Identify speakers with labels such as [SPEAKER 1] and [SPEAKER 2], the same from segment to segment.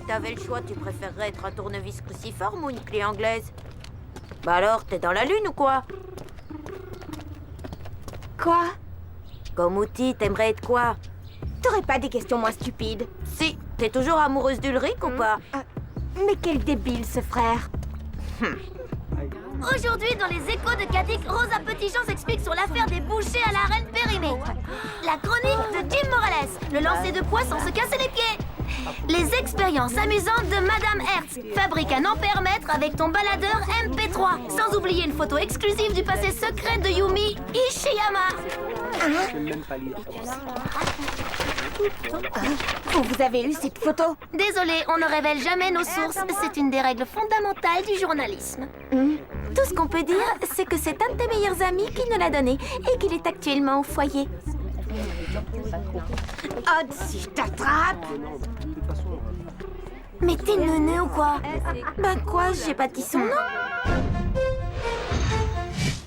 [SPEAKER 1] t'avais le choix, tu préférerais être un tournevis cruciforme ou une clé anglaise? Bah alors, t'es dans la lune ou quoi?
[SPEAKER 2] Quoi?
[SPEAKER 1] Comme outil, t'aimerais être quoi?
[SPEAKER 2] T'aurais pas des questions moins stupides?
[SPEAKER 1] Si, t'es toujours amoureuse d'Ulrich ou pas?
[SPEAKER 2] Mais quel débile, ce frère!
[SPEAKER 3] Aujourd'hui, dans les échos de Kadik, Rosa Petitjean s'explique sur l'affaire des bouchers à la reine périmée. La chronique de Jim Morales, le lancer de poids sans se casser les pieds. Les expériences amusantes de Madame Hertz, fabrique un ampèremètre avec ton baladeur MP3. Sans oublier une photo exclusive du passé secret de Yumi Ishiyama.
[SPEAKER 2] Vous avez eu cette photo?
[SPEAKER 3] Désolé, on ne révèle jamais nos sources. C'est une des règles fondamentales du journalisme.
[SPEAKER 1] Tout ce qu'on peut dire, c'est que c'est un de tes meilleurs amis qui nous l'a donné et qu'il est actuellement au foyer.
[SPEAKER 2] Odd, si je t'attrape!
[SPEAKER 3] Mais t'es neuneu ou quoi?
[SPEAKER 1] Ben quoi, j'ai pas dit son nom?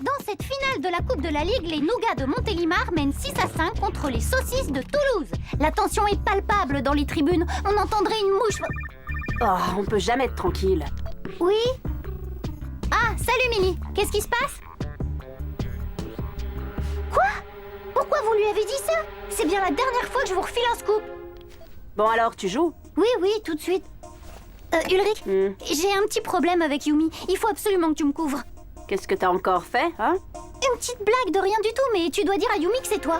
[SPEAKER 4] Dans cette finale de la Coupe de la Ligue, les Nougats de Montélimar mènent 6-5 contre les Saucisses de Toulouse. La tension est palpable dans les tribunes. On entendrait une mouche...
[SPEAKER 5] Oh, on peut jamais être tranquille.
[SPEAKER 4] Oui? Ah, salut Mini. Qu'est-ce qui se passe? Quoi? Pourquoi vous lui avez dit ça? C'est bien la dernière fois que je vous refile un scoop.
[SPEAKER 5] Bon alors, tu joues?
[SPEAKER 4] Oui, oui, tout de suite. Ulrich, j'ai un petit problème avec Yumi. Il faut absolument que tu me couvres.
[SPEAKER 5] Qu'est-ce que t'as encore fait, hein?
[SPEAKER 4] Une petite blague de rien du tout, mais tu dois dire à Yumi que c'est toi.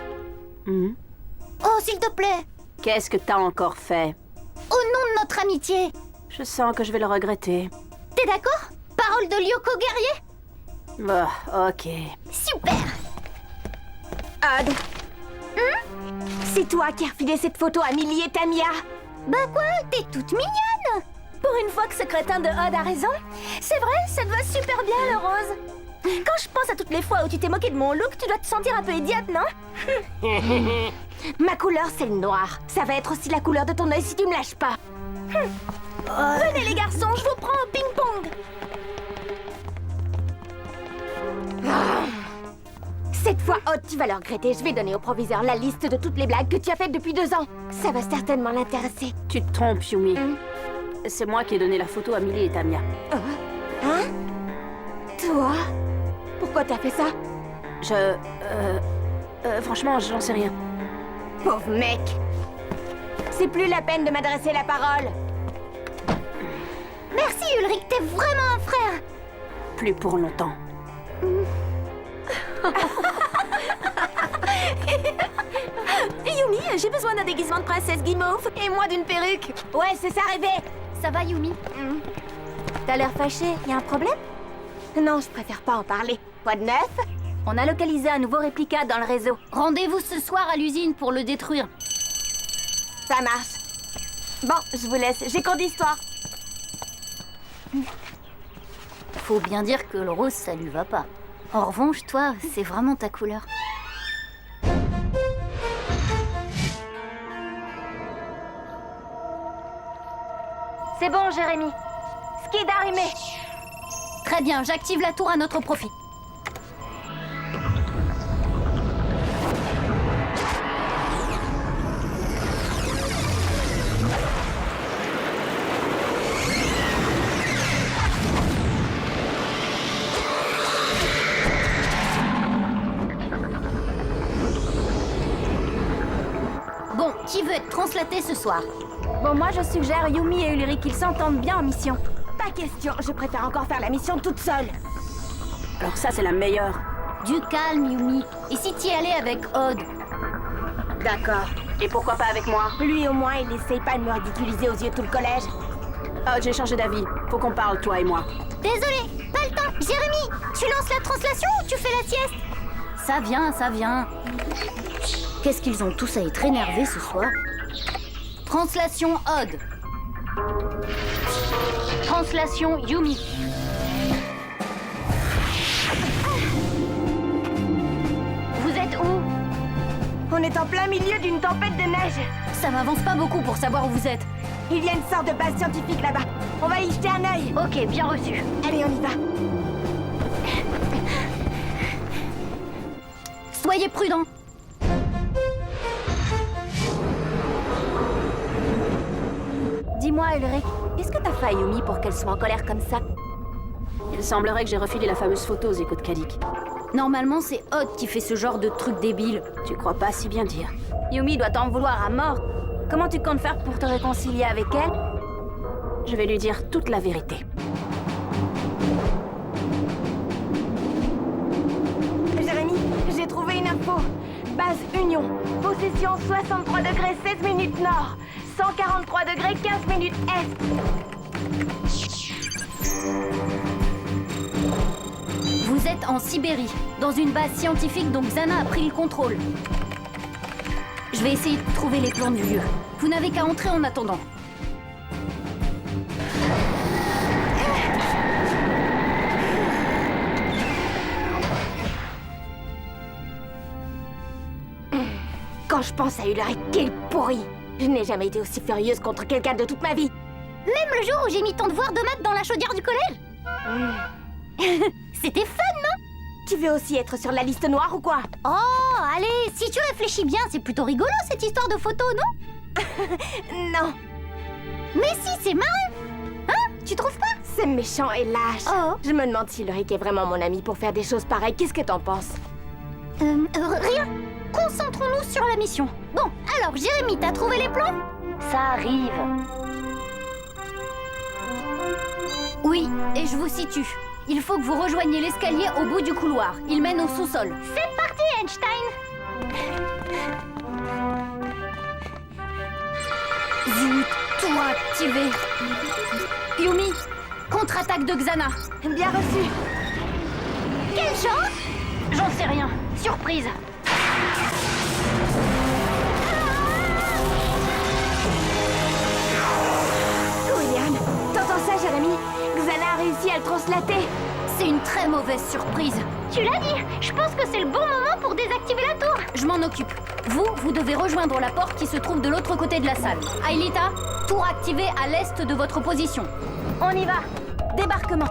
[SPEAKER 4] Oh, s'il te plaît.
[SPEAKER 5] Qu'est-ce que t'as encore fait?
[SPEAKER 4] Au nom de notre amitié.
[SPEAKER 5] Je sens que je vais le regretter.
[SPEAKER 4] T'es d'accord? Parole de Lyoko guerrier?
[SPEAKER 5] Bah, ok.
[SPEAKER 4] Super.
[SPEAKER 2] Odd! C'est toi qui as refilé cette photo à Millie et Tamia?
[SPEAKER 4] Bah quoi? T'es toute mignonne.
[SPEAKER 2] Pour une fois que ce crétin de Odd a raison, c'est vrai, ça te va super bien, le rose. Quand je pense à toutes les fois où tu t'es moqué de mon look, tu dois te sentir un peu idiote, non? Ma couleur, c'est le noir. Ça va être aussi la couleur de ton œil si tu me lâches pas. Venez les garçons, je vous prends au ping-pong. Cette fois, Odd, tu vas le regretter. Je vais donner au proviseur la liste de toutes les blagues que tu as faites depuis 2 ans. Ça va certainement l'intéresser.
[SPEAKER 5] Tu te trompes, Yumi. C'est moi qui ai donné la photo à Millie et Tamia.
[SPEAKER 2] Hein? Toi? Pourquoi t'as fait ça?
[SPEAKER 5] Franchement, j'en sais rien.
[SPEAKER 2] Pauvre mec! C'est plus la peine de m'adresser la parole.
[SPEAKER 4] Merci Ulrich, t'es vraiment un frère.
[SPEAKER 5] Plus pour longtemps.
[SPEAKER 1] Yumi, j'ai besoin d'un déguisement de princesse guimauve.
[SPEAKER 2] Et moi d'une perruque. Ouais, c'est ça, rêver.
[SPEAKER 4] Ça va Yumi?
[SPEAKER 1] T'as l'air fâché, y a un problème?
[SPEAKER 2] Non, je préfère pas en parler. Quoi de neuf?
[SPEAKER 1] On a localisé un nouveau réplica dans le réseau.
[SPEAKER 4] Rendez-vous ce soir à l'usine pour le détruire.
[SPEAKER 2] Ça marche. Bon, je vous laisse. J'ai cours d'histoire.
[SPEAKER 4] Faut bien dire que le rose, ça lui va pas. En revanche, toi, c'est vraiment ta couleur.
[SPEAKER 2] C'est bon, Jérémy. Skid arrimé.
[SPEAKER 4] Très bien, j'active la tour à notre profit. Bon, qui veut être translaté ce soir?
[SPEAKER 2] Bon, moi, je suggère Yumi et Ulrich qu'ils s'entendent bien en mission. Pas question, je préfère encore faire la mission toute seule.
[SPEAKER 5] Alors ça, c'est la meilleure.
[SPEAKER 4] Du calme, Yumi. Et si t'y allais avec Odd?
[SPEAKER 2] D'accord.
[SPEAKER 5] Et pourquoi pas avec moi?
[SPEAKER 2] Lui, au moins, il essaye pas de me ridiculiser aux yeux de tout le collège.
[SPEAKER 5] Oh, j'ai changé d'avis. Faut qu'on parle, toi et moi.
[SPEAKER 4] Désolé, pas le temps. Jérémy, tu lances la translation ou tu fais la sieste? Ça vient, ça vient. Qu'est-ce qu'ils ont tous à être énervés ce soir? Translation Odd. Translation Yumi. Vous êtes où?
[SPEAKER 2] On est en plein milieu d'une tempête de neige.
[SPEAKER 4] Ça m'avance pas beaucoup pour savoir où vous êtes.
[SPEAKER 2] Il y a une sorte de base scientifique là-bas. On va y jeter un œil.
[SPEAKER 4] Ok, bien reçu.
[SPEAKER 2] Allez, on y va.
[SPEAKER 4] Soyez prudents.
[SPEAKER 2] Dis-moi, Ulrich, qu'est-ce que t'as fait à Yumi pour qu'elle soit en colère comme ça?
[SPEAKER 5] Il semblerait que j'ai refilé la fameuse photo aux échos de Kadik.
[SPEAKER 4] Normalement, c'est Odd qui fait ce genre de truc débile.
[SPEAKER 5] Tu crois pas si bien dire.
[SPEAKER 2] Yumi doit t'en vouloir à mort. Comment tu comptes faire pour te réconcilier avec elle?
[SPEAKER 5] Je vais lui dire toute la vérité.
[SPEAKER 2] Jérémy, j'ai trouvé une info. Base Union. Possession 63 degrés 16 minutes nord. 143 degrés 15 minutes est.
[SPEAKER 4] Vous êtes en Sibérie, dans une base scientifique dont Xana a pris le contrôle. Je vais essayer de trouver les plans du lieu. Vous n'avez qu'à entrer en attendant.
[SPEAKER 2] Quand je pense à Ulrich, quel pourri! Je n'ai jamais été aussi furieuse contre quelqu'un de toute ma vie.
[SPEAKER 4] Même le jour où j'ai mis ton devoir de maths dans la chaudière du collège. C'était fun, non?
[SPEAKER 2] Tu veux aussi être sur la liste noire ou quoi?
[SPEAKER 4] Oh, allez, si tu réfléchis bien, c'est plutôt rigolo cette histoire de photo, non?
[SPEAKER 2] Non,
[SPEAKER 4] Mais si, c'est marrant. Hein? Tu trouves pas?
[SPEAKER 2] c'est méchant et lâche.
[SPEAKER 4] Oh.
[SPEAKER 2] Je me demande si Ulrich est vraiment mon ami pour faire des choses pareilles. Qu'est-ce que t'en penses?
[SPEAKER 4] Rien. Concentrons-nous sur la mission. Bon, alors, Jérémy, t'as trouvé les plans?
[SPEAKER 2] Ça arrive.
[SPEAKER 4] Oui, et je vous situe. Il faut que vous rejoigniez l'escalier au bout du couloir. Il mène au sous-sol. C'est parti, Einstein! Zut, tout activé. Yumi, contre-attaque de Xana.
[SPEAKER 2] Bien reçu.
[SPEAKER 4] Quel genre? J'en sais rien. Surprise.
[SPEAKER 2] William, t'entends ça, Jérémy? Xana a réussi à le translater.
[SPEAKER 4] C'est une très mauvaise surprise. Tu l'as dit. Je pense que c'est le bon moment pour désactiver la tour. Je m'en occupe. Vous devez rejoindre la porte qui se trouve de l'autre côté de la salle. Aelita, tour activé à l'est de votre position.
[SPEAKER 2] On y va. Débarquement.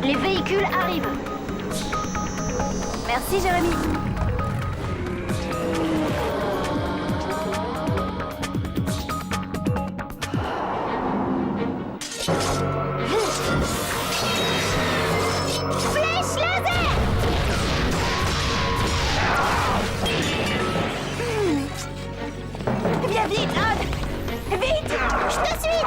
[SPEAKER 4] Les véhicules arrivent.
[SPEAKER 2] Merci, Jérémy.
[SPEAKER 4] Flèche laser!
[SPEAKER 2] Viens vite, Odd. Vite.
[SPEAKER 4] Je te suis!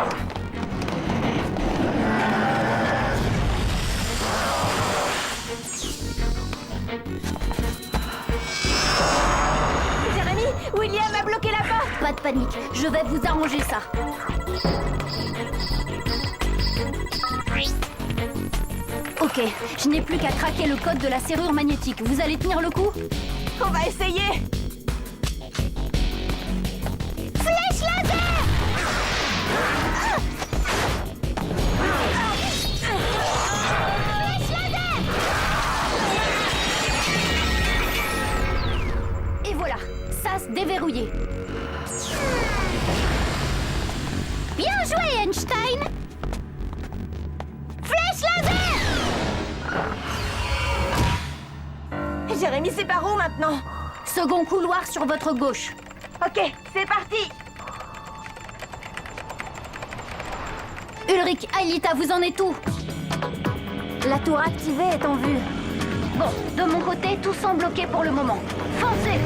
[SPEAKER 2] Jérémy, William a bloqué la porte.
[SPEAKER 4] Pas de panique, je vais vous arranger ça. Ok, je n'ai plus qu'à craquer le code de la serrure magnétique. Vous allez tenir le coup?
[SPEAKER 2] On va essayer.
[SPEAKER 4] Flèche laser! Flèche laser! Et voilà, ça se déverrouillé. Bien joué, Einstein! Flèche laser!
[SPEAKER 2] Jérémy, c'est par où maintenant?
[SPEAKER 4] Second couloir sur votre gauche.
[SPEAKER 2] Ok, c'est parti.
[SPEAKER 4] Ulrich, Aelita, vous en êtes où?
[SPEAKER 2] La tour activée est en vue.
[SPEAKER 4] Bon, de mon côté, tout semble ok pour le moment. Foncez!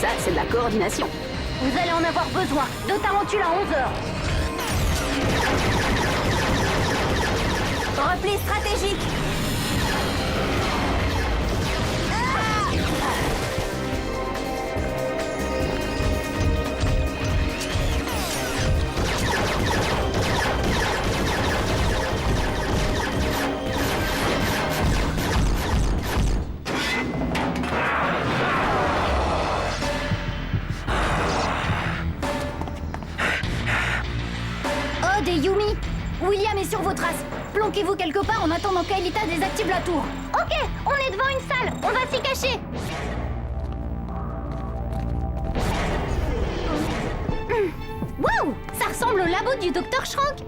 [SPEAKER 5] Ça, c'est de la coordination.
[SPEAKER 4] Vous allez en avoir besoin. Deux tarentules à 11h.
[SPEAKER 2] Repli stratégique.
[SPEAKER 4] Planquez-vous quelque part en attendant qu'Aelita désactive la tour. Ok, on est devant une salle, on va s'y cacher. Waouh, ça ressemble au labo du docteur Schrank.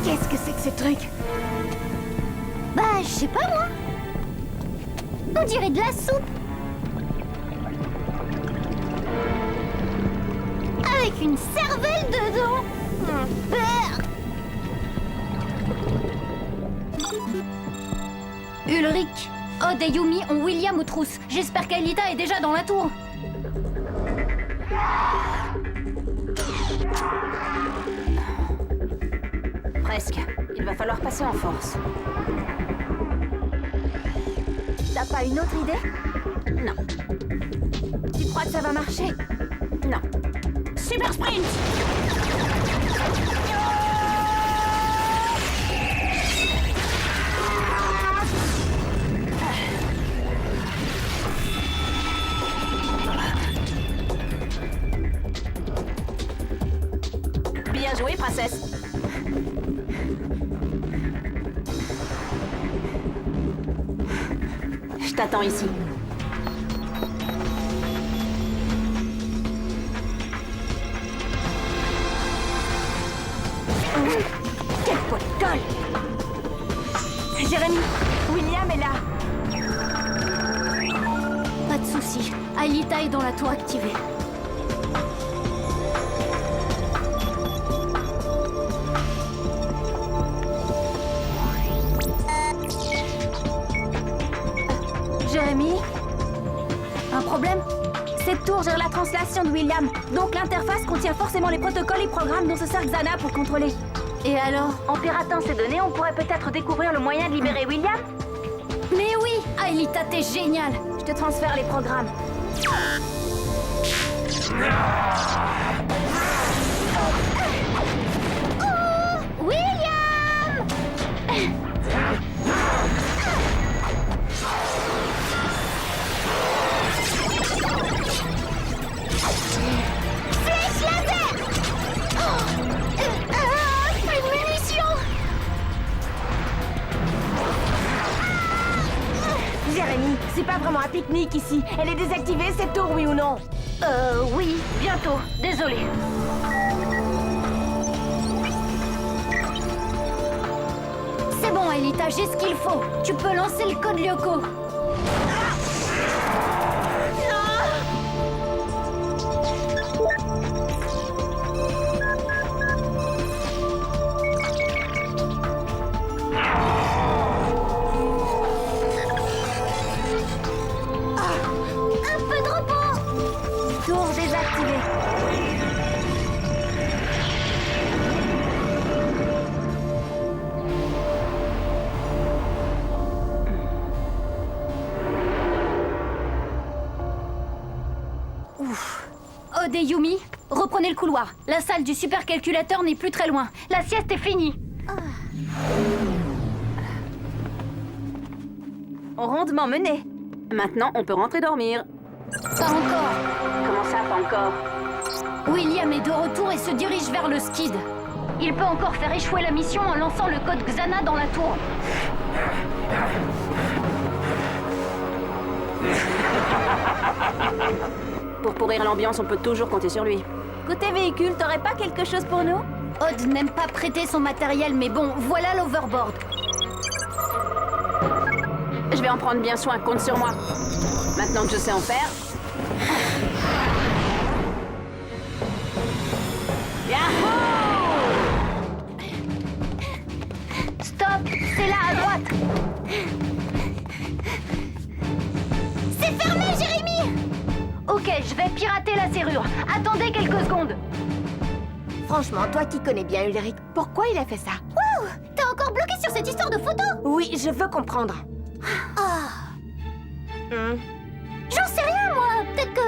[SPEAKER 2] Qu'est-ce que c'est que ce truc?
[SPEAKER 4] Bah, je sais pas moi. On dirait de la soupe. Avec une cervelle dedans. Brrr. Ulrich, Odd et Yumi ont William aux trousses. J'espère qu'Aelita est déjà dans la tour.
[SPEAKER 5] Presque. Il va falloir passer en force.
[SPEAKER 2] T'as pas une autre idée?
[SPEAKER 5] Non.
[SPEAKER 2] Tu crois que ça va marcher?
[SPEAKER 5] Non. Super sprint! Bien joué, princesse. Je t'attends ici.
[SPEAKER 2] Quel pot de colle! Jérémy, William est là.
[SPEAKER 4] Pas de soucis. Aelita est dans la tour activée.
[SPEAKER 2] Jérémy? Un problème? Cette tour gère la translation de William, donc l'interface contient forcément les protocoles et programmes dont se sert Xana pour contrôler.
[SPEAKER 4] Et alors?
[SPEAKER 2] En piratant ces données, on pourrait peut-être découvrir le moyen de libérer William?
[SPEAKER 4] Mais oui, Aelita, t'es géniale.
[SPEAKER 2] Je te transfère les programmes.
[SPEAKER 4] William! Flèche laser! Plus de munitions!
[SPEAKER 2] Jérémy, c'est pas vraiment un pique-nique ici. Elle est désactivée, cette tour, oui ou non?
[SPEAKER 4] Oui, bientôt. Désolé. C'est bon, Aelita, j'ai ce qu'il faut. Tu peux lancer le code Lyoko. Un peu de repos.
[SPEAKER 2] Tour désactivée.
[SPEAKER 4] Odd et Yumi, reprenez le couloir. La salle du supercalculateur n'est plus très loin. La sieste est finie.
[SPEAKER 2] Rondement mené.
[SPEAKER 5] Maintenant, on peut rentrer dormir.
[SPEAKER 4] Pas encore.
[SPEAKER 5] Comment ça, pas encore?
[SPEAKER 4] William est de retour et se dirige vers le skid. Il peut encore faire échouer la mission en lançant le code Xana dans la tour.
[SPEAKER 5] Pour pourrir l'ambiance, on peut toujours compter sur lui.
[SPEAKER 2] Côté véhicule, t'aurais pas quelque chose pour nous?
[SPEAKER 4] Odd n'aime pas prêter son matériel, mais bon, voilà l'overboard.
[SPEAKER 5] Je vais en prendre bien soin, compte sur moi. Maintenant que je sais en faire.
[SPEAKER 4] Stop, c'est là à droite. C'est fermé, Jérémy. Ok, je vais pirater la serrure. Attendez quelques secondes.
[SPEAKER 2] Franchement, toi qui connais bien Ulrich, pourquoi il a fait ça?
[SPEAKER 4] Wouh, t'es encore bloqué sur cette histoire de photo?
[SPEAKER 2] Oui, je veux comprendre.
[SPEAKER 4] J'en sais rien, moi. Peut-être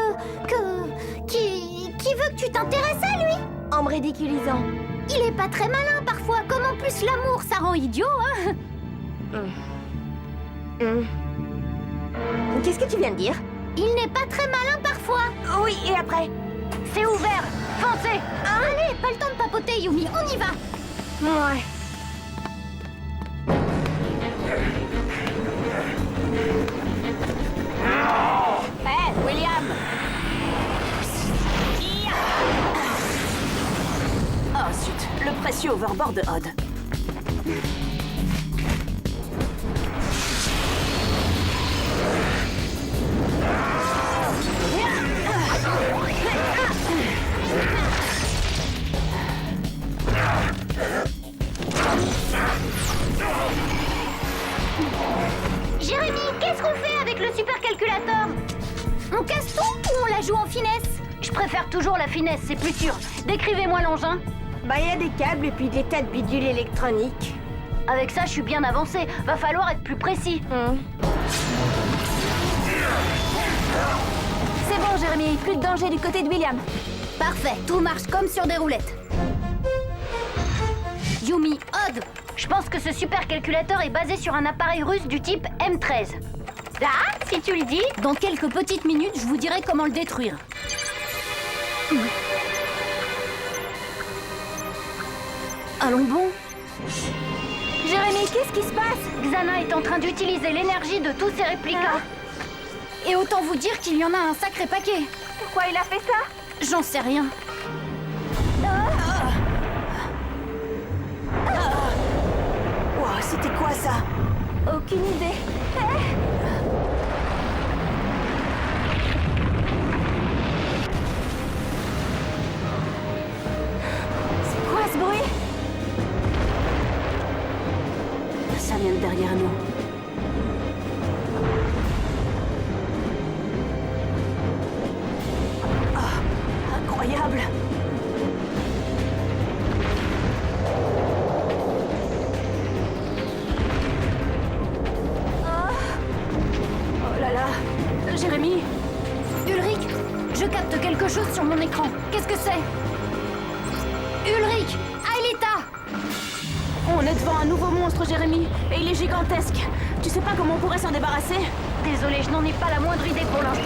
[SPEAKER 4] qui veut que tu t'intéresses à lui.
[SPEAKER 2] En me ridiculisant.
[SPEAKER 4] Il est pas très malin parfois. Comme en plus l'amour, ça rend idiot, hein.
[SPEAKER 2] Qu'est-ce que tu viens de dire?
[SPEAKER 4] Il n'est pas très malin parfois.
[SPEAKER 2] Oui, et après?
[SPEAKER 4] C'est ouvert. Foncez. Allez, pas le temps de papoter, Yumi. On y va.
[SPEAKER 2] Ouais.
[SPEAKER 5] bord de Odd.
[SPEAKER 4] Jérémy, qu'est-ce qu'on fait avec le supercalculateur? On casse tout ou on la joue en finesse? Je préfère toujours la finesse, c'est plus sûr. Décrivez-moi l'engin.
[SPEAKER 2] Bah, il y a des câbles et puis des tas de bidules électroniques.
[SPEAKER 4] Avec ça, je suis bien avancé. Va falloir être plus précis.
[SPEAKER 2] C'est bon, Jérémy, plus de danger du côté de William.
[SPEAKER 4] Parfait, tout marche comme sur des roulettes. Yumi, Odd, je pense que ce supercalculateur est basé sur un appareil russe du type M13. Ah, si tu le dis. Dans quelques petites minutes, je vous dirai comment le détruire. Allons bon.
[SPEAKER 2] Jérémy, qu'est-ce qui se passe?
[SPEAKER 4] Xana est en train d'utiliser l'énergie de tous ses réplicants. Et autant vous dire qu'il y en a un sacré paquet.
[SPEAKER 2] Pourquoi il a fait ça?
[SPEAKER 4] J'en sais rien.
[SPEAKER 2] Wow, c'était quoi ça? Aucune idée. C'est quoi ce bruit?
[SPEAKER 5] Ça vient de derrière nous.
[SPEAKER 2] Incroyable. Oh là là.
[SPEAKER 5] Jérémy,
[SPEAKER 4] Ulrich, je capte quelque chose sur mon écran. Qu'est-ce que c'est? Ulrich, Aelita!
[SPEAKER 5] on est devant un nouveau monstre, Jérémy. Et il est gigantesque. Tu sais pas comment on pourrait s'en débarrasser?
[SPEAKER 4] Désolée, je n'en ai pas la moindre idée pour l'instant.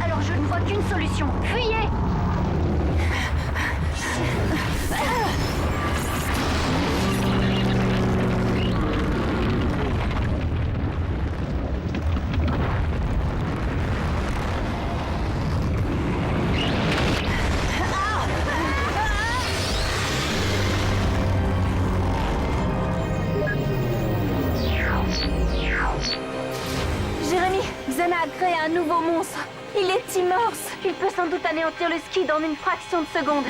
[SPEAKER 4] Alors je ne vois qu'une solution. Fuyez!
[SPEAKER 2] Jérémy, Xana a créé un nouveau monstre. Il est immense. Il peut sans doute anéantir le ski dans une fraction de seconde.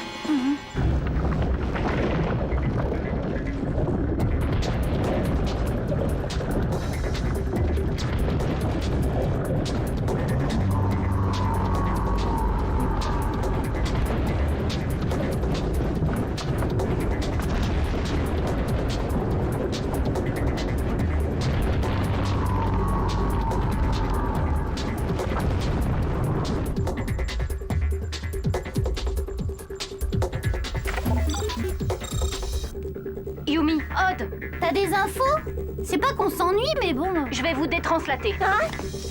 [SPEAKER 4] Yumi, Odd, t'as des infos? C'est pas qu'on s'ennuie, mais bon, je vais vous détranslater.
[SPEAKER 2] Hein?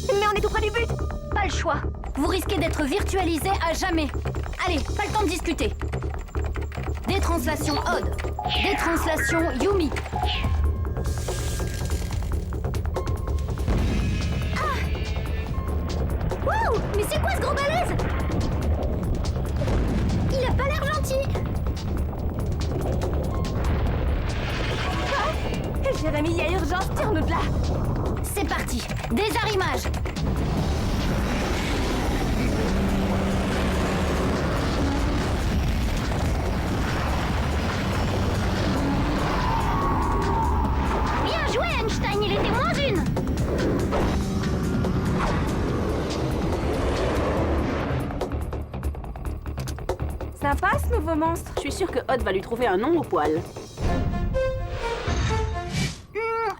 [SPEAKER 2] Mais on est tout près du but.
[SPEAKER 4] Pas le choix. Vous risquez d'être virtualisé à jamais. Allez, pas le temps de discuter. Détranslation Odd. Détranslation Yumi. Ah! Waouh! Mais c'est quoi ce gros balèze? Il a pas l'air gentil.
[SPEAKER 2] Jérémy, il y a urgence, tire-nous de là.
[SPEAKER 4] C'est parti. Désarrimage. Bien joué, Einstein, il était moins une.
[SPEAKER 2] Sympa ce nouveau monstre.
[SPEAKER 5] Je suis sûre que Odd va lui trouver un nom au poil.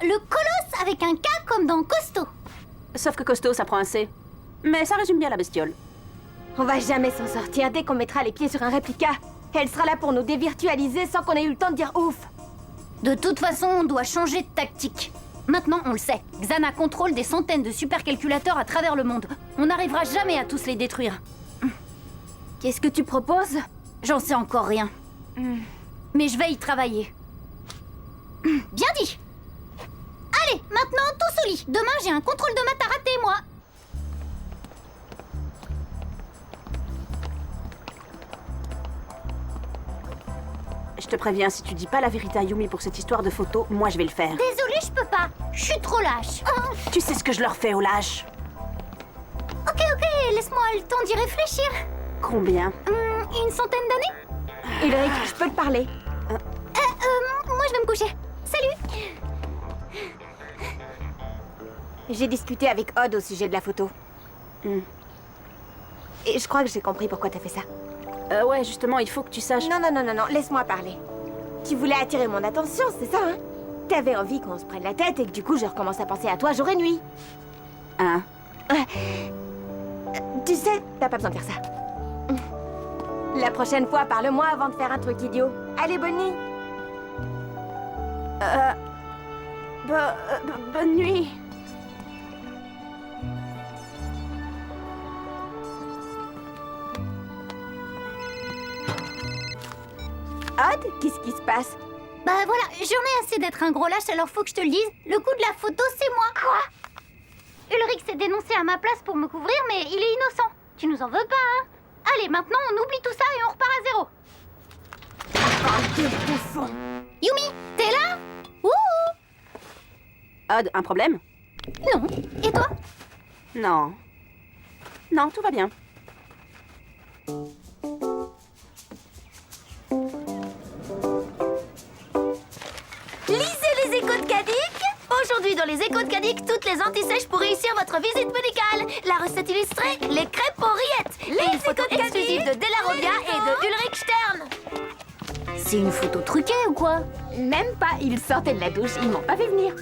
[SPEAKER 4] Le colosse avec un K comme dans costaud.
[SPEAKER 5] Sauf que costaud, ça prend un C. Mais ça résume bien la bestiole.
[SPEAKER 2] On va jamais s'en sortir dès qu'on mettra les pieds sur un réplica. Elle sera là pour nous dévirtualiser sans qu'on ait eu le temps de dire ouf.
[SPEAKER 4] De toute façon, on doit changer de tactique. Maintenant, on le sait. Xana contrôle des centaines de supercalculateurs à travers le monde. On n'arrivera jamais à tous les détruire.
[SPEAKER 2] Qu'est-ce que tu proposes?
[SPEAKER 4] J'en sais encore rien. Mais je vais y travailler. Bien dit! Allez, maintenant, tous au lit. Demain, j'ai un contrôle de maths à rater, moi.
[SPEAKER 5] Je te préviens, si tu dis pas la vérité à Yumi pour cette histoire de photo, moi je vais le faire.
[SPEAKER 4] Désolée, je peux pas. Je suis trop lâche.
[SPEAKER 5] Tu sais ce que je leur fais aux lâches?
[SPEAKER 4] Ok, laisse-moi le temps d'y réfléchir.
[SPEAKER 5] Combien?
[SPEAKER 4] Une centaine d'années?
[SPEAKER 2] Ulrich, je peux te parler.
[SPEAKER 4] Moi je vais me coucher. Salut.
[SPEAKER 2] J'ai discuté avec Odd au sujet de la photo. Et je crois que j'ai compris pourquoi t'as fait ça.
[SPEAKER 5] Ouais, justement, il faut que tu saches...
[SPEAKER 2] Non, laisse-moi parler. Tu voulais attirer mon attention, c'est ça, hein? T'avais envie qu'on se prenne la tête et que du coup je recommence à penser à toi jour et nuit.
[SPEAKER 5] Hein?
[SPEAKER 2] Tu sais, t'as pas besoin de faire ça. La prochaine fois, parle-moi avant de faire un truc idiot. Allez, bonne nuit.
[SPEAKER 5] Bonne nuit.
[SPEAKER 2] Odd, qu'est-ce qui se passe?
[SPEAKER 4] Bah voilà, j'en ai assez d'être un gros lâche, alors faut que je te le dise. Le coup de la photo, c'est moi. Quoi? Ulrich s'est dénoncé à ma place pour me couvrir, mais il est innocent. Tu nous en veux pas, hein? Allez, maintenant, on oublie tout ça et on repart à zéro.
[SPEAKER 2] Quel bouffon!
[SPEAKER 4] Yumi, t'es là? Ouh!
[SPEAKER 5] Odd, un problème?
[SPEAKER 4] Non. Et toi?
[SPEAKER 5] Non. Non, tout va bien.
[SPEAKER 3] Lisez les échos de Kadik. Aujourd'hui dans les échos de Kadik, toutes les anti-sèches pour réussir votre visite médicale. La recette illustrée, les crêpes aux rillettes. Et une photo exclusive de Della Robbia et de Ulrich Stern.
[SPEAKER 4] C'est une photo truquée ou quoi?
[SPEAKER 2] Même pas, ils sortaient de la douche, ils m'ont pas fait venir.